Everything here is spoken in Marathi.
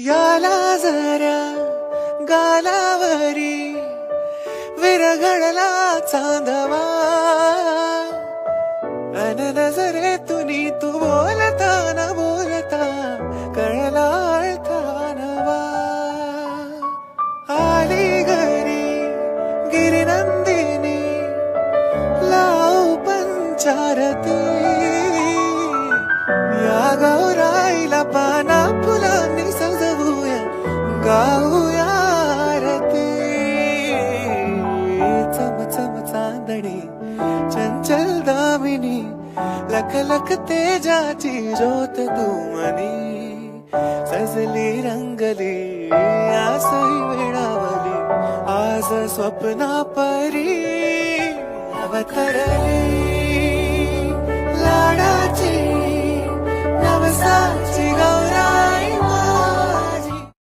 याला जरा गालावरी विरघळला चांदवा अन नजरेतुनी तू बोलता न बोलता कळला अर्थानवा आली घरी गिरिनंदिनी लाव पंचारती या गौराईला पाना फुलांनी सजवूया गाऊया आरती चम चम चांदणी चंचल दामिनी लख लख तेजाची ज्योत तू मनी सजली रंगली आसही वेळावली आज स्वप्ना परी अवतरली लाडाची नवसाची